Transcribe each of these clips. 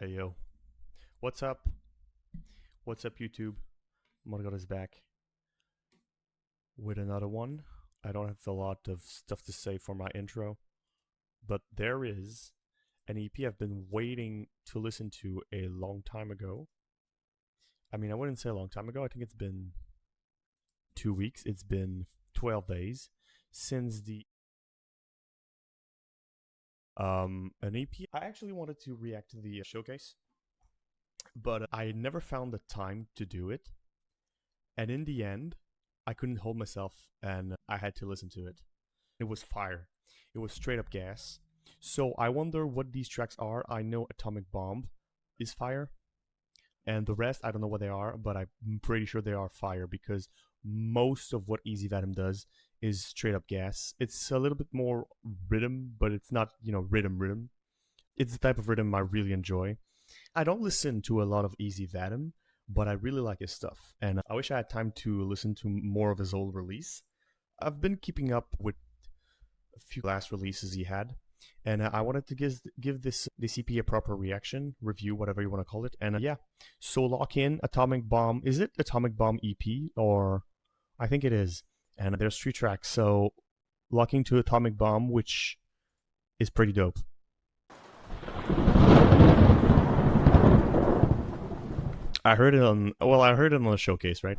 Hey yo, what's up? What's up, YouTube? Morgoth is back with another one. I don't have a lot of stuff to say for my intro, but there is an EP I've been waiting to listen to a long time ago. I mean, I wouldn't say a long time ago. I think it's been 2 weeks. It's been 12 days since the an EP. I actually wanted to react to the showcase, but I never found the time to do it. And in the end, I couldn't hold myself and I had to listen to it. It was fire. It was straight up gas. So I wonder what these tracks are. I know Atomic Bomb is fire. And the rest, I don't know what they are, but I'm pretty sure they are fire because most of what Izzy Vadim does is straight up gas. It's a little bit more rhythm, but it's not, rhythm. It's the type of rhythm I really enjoy. I don't listen to a lot of Izzy Vadim, but I really like his stuff. And I wish I had time to listen to more of his old release. I've been keeping up with a few last releases he had. And I wanted to give this EP a proper reaction, review, whatever you want to call it. And yeah, so lock in Atomic Bomb. Is it Atomic Bomb EP? Or I think it is. And there's 3 tracks. So locking to Atomic Bomb, which is pretty dope. I heard it on the showcase, right?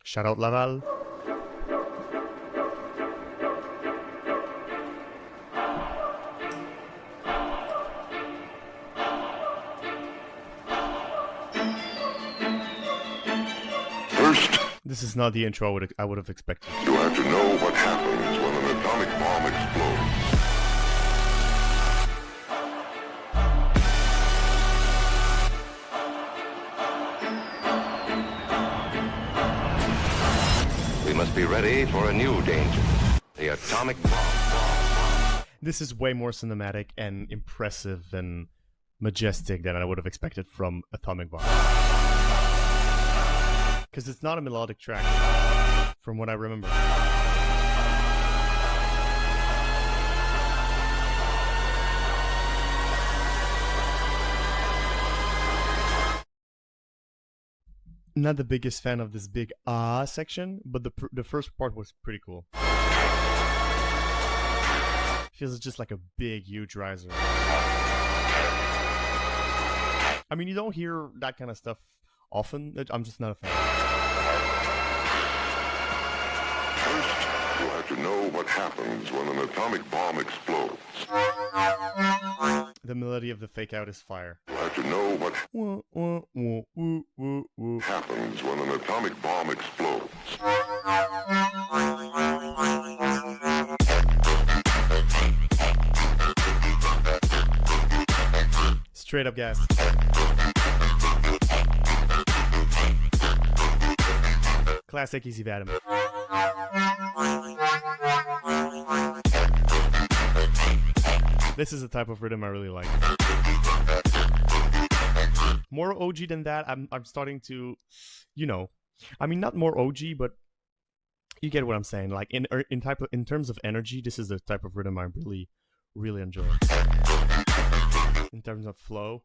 Shout out Laval. First, this is not the intro I would have expected. you have to know what happens when an atomic bomb explodes. We must be ready for a new danger. The atomic bomb. This is way more cinematic and impressive and majestic than I would have expected from Atomic Bomb. Because it's not a melodic track, from what I remember. Not the biggest fan of this big section, but the first part was pretty cool. Feels just like a big, huge riser. I mean, you don't hear that kind of stuff often. I'm just not a fan. First, you have to know what happens when an atomic bomb explodes. The melody of the fake out is fire. You have to know what happens when an atomic bomb explodes. Straight up gas. Classic Izzy Vadim. This is the type of rhythm I really like. More OG than that, I'm starting to, I mean, not more OG, but you get what I'm saying. Like in terms of energy, this is the type of rhythm I really, really enjoy. In terms of flow.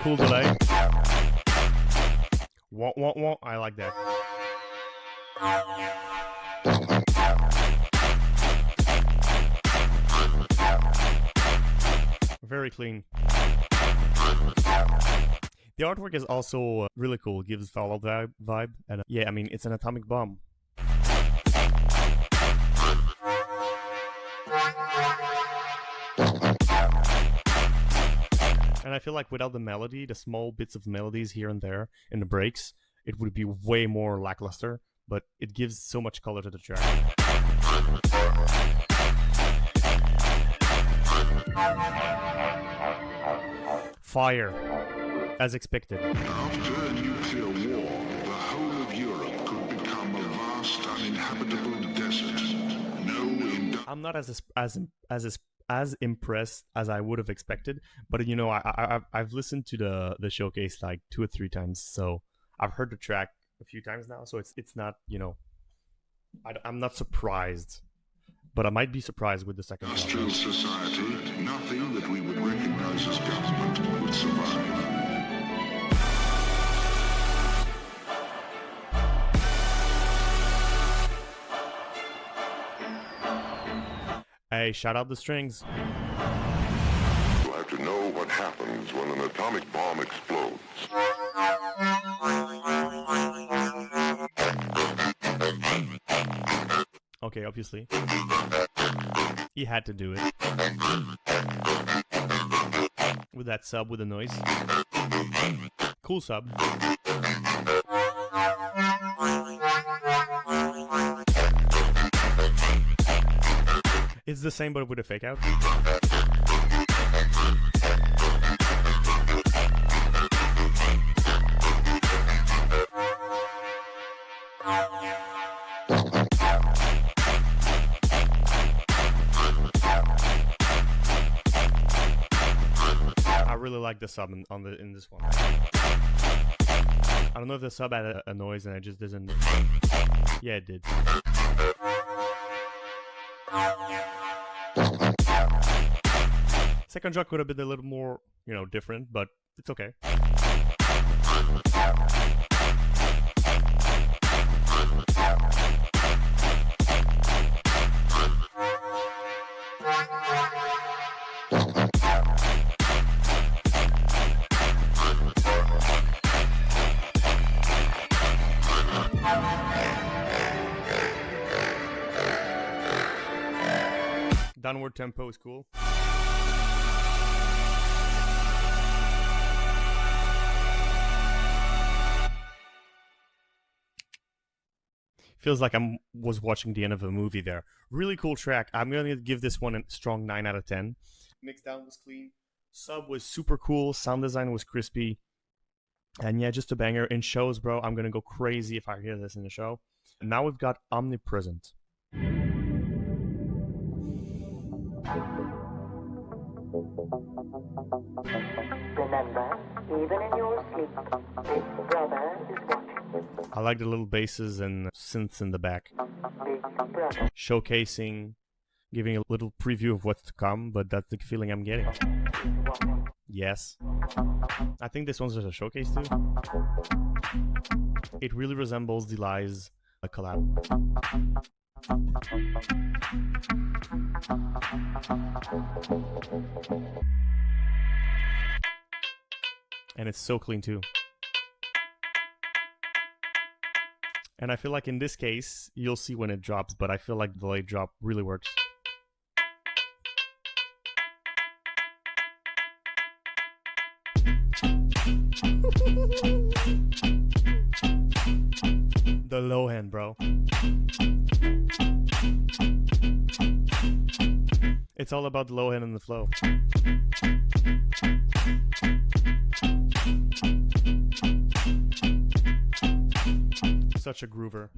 Cool delay. Wah, wah, wah. I like that. Very clean. The artwork is also really cool. Gives Fallout vibe. And yeah, I mean, it's an atomic bomb. And I feel like without the melody, the small bits of melodies here and there in the breaks, it would be way more lackluster, but it gives so much color to the track. Fire, as expected. After a nuclear war, the whole of Europe could become a vast uninhabitable desert. No I'm not as impressed as I would have expected. But you know, I've listened to the showcase like 2 or 3 times, so I've heard the track a few times now. So it's not, you know, I'm not surprised, but I might be surprised with the second song. Industrial society, nothing that we would recognize as government would survive. Hey, shout out the strings. You'll have to know what happens when an atomic bomb explodes. Okay, obviously. He had to do it. With that sub with the noise. Cool sub. It's the same but with a fake out. I really like the sub in this one. I don't know if the sub had a noise and it just doesn't. Yeah, it did. Second track could have been a little more, you know, different, but it's okay. Downward tempo is cool. Feels like I was watching the end of a movie there. Really cool track. I'm going to give this one a strong 9 out of 10. Mix down was clean. Sub was super cool. Sound design was crispy. And yeah, just a banger. In shows, bro, I'm going to go crazy if I hear this in the show. And now we've got Omnipresent. Remember, even in your sleep, Big Brother is watching. I like the little basses and synths in the back. Big Brother. Showcasing, giving a little preview of what's to come, but that's the feeling I'm getting. Yes. I think this one's just a showcase too. It really resembles the Lies collab. And it's so clean too. And I feel like in this case, you'll see when it drops, but I feel like the late drop really works. The low hand, bro. It's all about the low hand and the flow. Such a groover.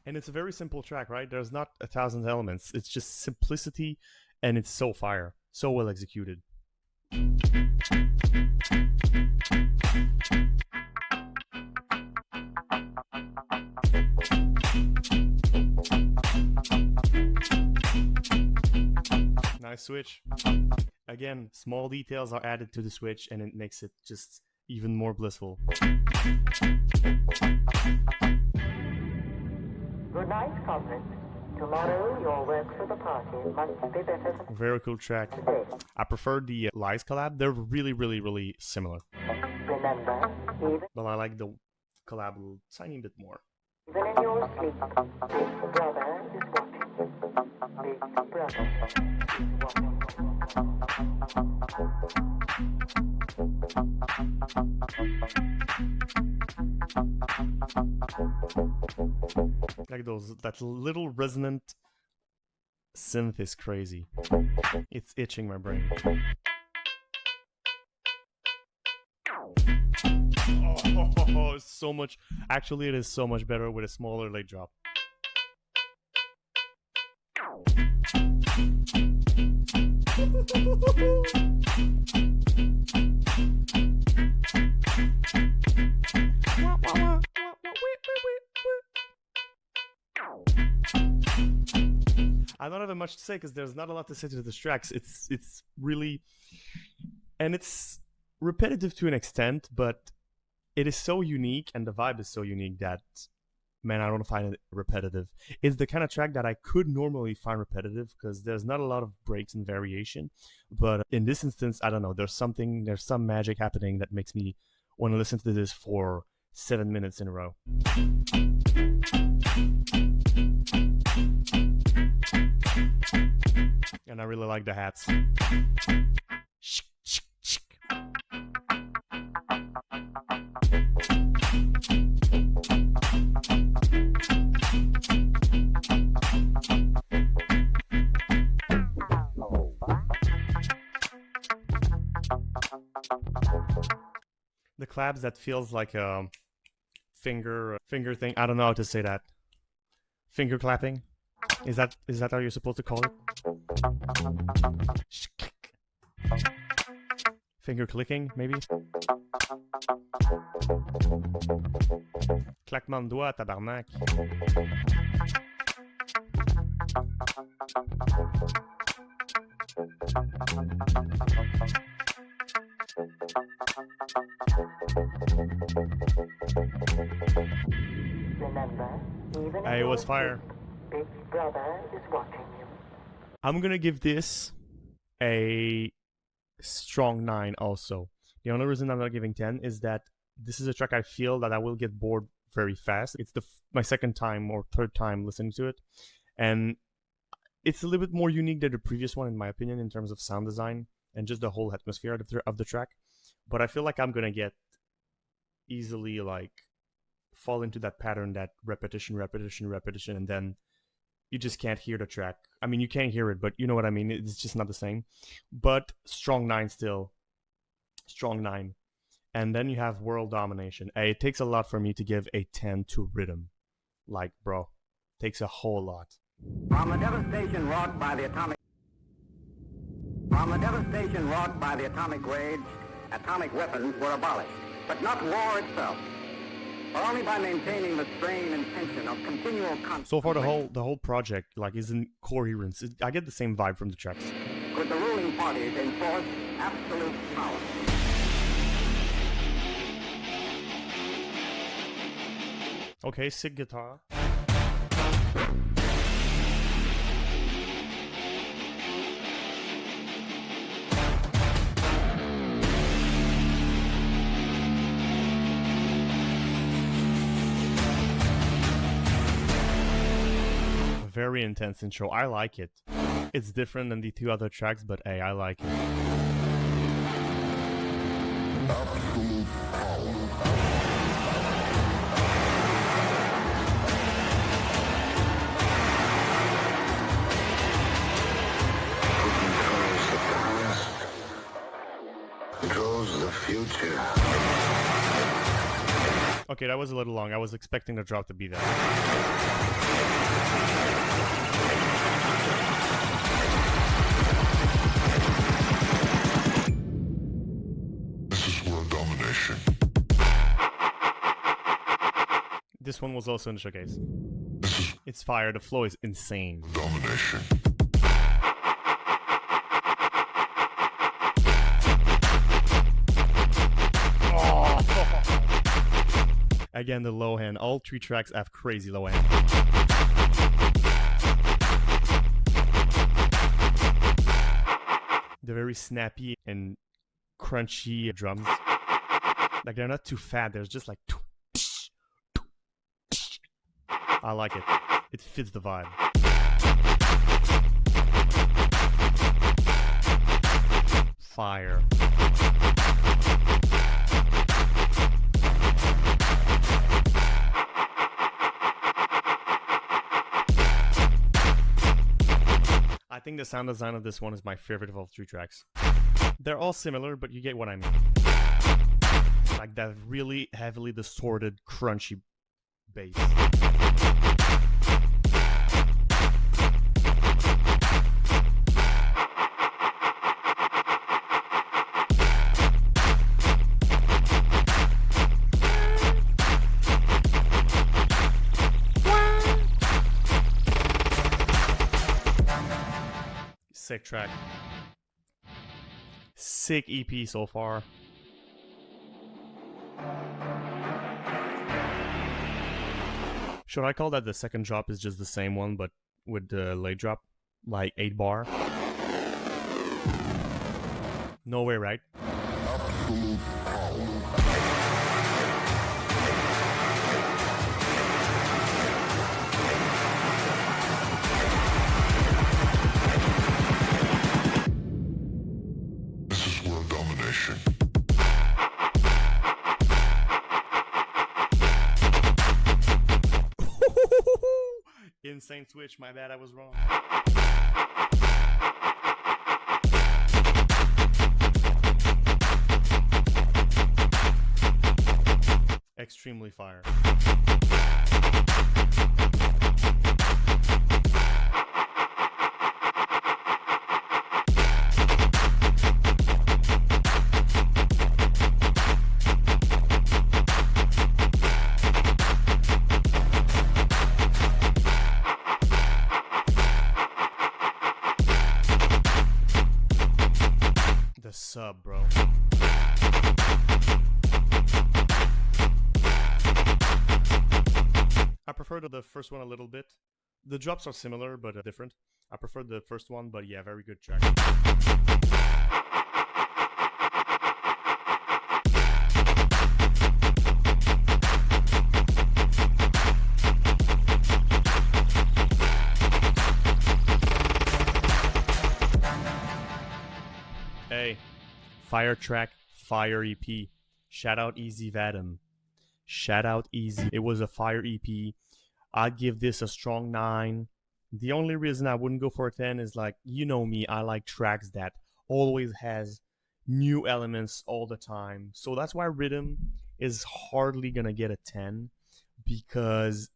And it's a very simple track, right? There's not 1,000 elements. It's just simplicity, and it's so fire. So well executed. Nice switch. Again, small details are added to the switch and it makes it just even more blissful. Good night, comrades. Tomorrow, your work for the party must be better than Very cool track. today. I prefer the Lies collab. They're really similar. Remember, even But I like the collab a tiny bit more. in your sleep, Big Brother is watching. Big Brother is Like that little resonant synth is crazy. It's itching my brain. Oh, it's so much. Actually, it is so much better with a smaller late drop. I don't have much to say because there's not a lot to say to this tracks. It's really, and it's repetitive to an extent, but it is so unique and the vibe is so unique that, man, I don't find it repetitive. It's the kind of track that I could normally find repetitive because there's not a lot of breaks and variation. But in this instance, I don't know. There's some magic happening that makes me want to listen to this for 7 minutes in a row. And I really like the hats. The claps, that feels like a finger thing. I don't know how to say that. Finger clapping? Is that how you're supposed to call it? Finger clicking, maybe? Claquement de doigts, tabarnak. Remember, even Hey, it was fire. Big Brother is watching you. I'm gonna give this a strong 9 also. The only reason I'm not giving 10 is that this is a track I feel that I will get bored very fast. It's my second time or third time listening to it, and it's a little bit more unique than the previous one in my opinion in terms of sound design and just the whole atmosphere of the track. But I feel like I'm gonna get easily like fall into that pattern, that repetition, and then you just can't hear the track. I mean, you can't hear it, but you know what I mean. It's just not the same. But strong 9 still. Strong 9. And then you have World Domination. It takes a lot for me to give a 10 to Rhythm. Like, bro, takes a whole lot. From the devastation wrought by the atomic rage, atomic weapons were abolished, but not war itself. For only by maintaining the strain and tension of continual conflict. So far, the whole project like is in coherence. I get the same vibe from the tracks. Could the ruling parties enforce absolute power? Okay, sick guitar. Very intense intro. I like it. It's different than the two other tracks, but hey, I like it. Absolute power. Controls the past, controls the future. Okay, that was a little long. I was expecting the drop to be there. This is world domination. This one was also in the showcase. It's fire. The flow is insane. Domination. Again, the low hand. All three tracks have crazy low hand. They're very snappy and crunchy drums. Like, they're not too fat. They're just like... I like it. It fits the vibe. Fire. I think the sound design of this one is my favorite of all three tracks. They're all similar, but you get what I mean. Like that really heavily distorted, crunchy bass. Sick track. Sick EP so far. Should I call that the second drop is just the same one but with the late drop? Like 8 bar? No way, right? Absolute power. This is world domination. Insane switch, my bad, I was wrong. Extremely fire. The sub, bro. I prefer the first one a little bit. The drops are similar but different. I prefer the first one, but yeah, very good track. Hey, fire track, fire EP. Shout out Izzy Vadim. Shout out Izzy. It was a fire EP. I'd give this a strong 9. The only reason I wouldn't go for a 10 is like, you know me, I like tracks that always has new elements all the time. So that's why Rhythm is hardly gonna get a 10, because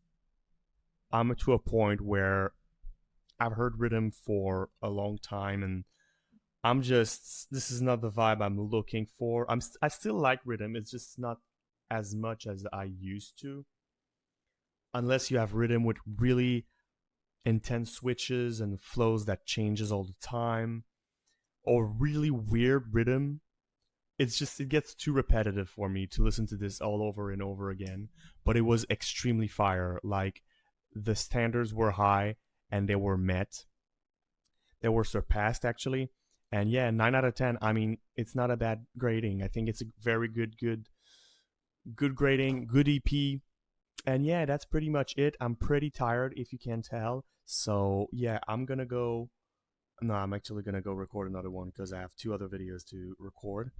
I'm to a point where I've heard Rhythm for a long time and this is not the vibe I'm looking for. I still like Rhythm, it's just not as much as I used to. Unless you have Rhythm with really intense switches and flows that changes all the time, or really weird Rhythm, it gets too repetitive for me to listen to this all over and over again. But it was extremely fire. Like, the standards were high and they were met. They were surpassed, actually. And yeah, 9 out of 10. I mean, it's not a bad grading. I think it's a very good grading, good EP. And yeah, that's pretty much it. I'm pretty tired, if you can tell. So yeah, I'm actually gonna go record another one because I have 2 other videos to record.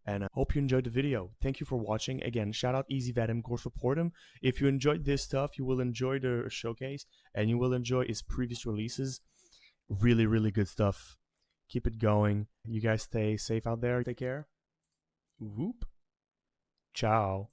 And I hope you enjoyed the video. Thank you for watching. Again, shout out Izzy Vadim, go support him. If you enjoyed this stuff, you will enjoy the showcase and you will enjoy his previous releases. Really, really good stuff. Keep it going. You guys stay safe out there. Take care. Whoop. Ciao.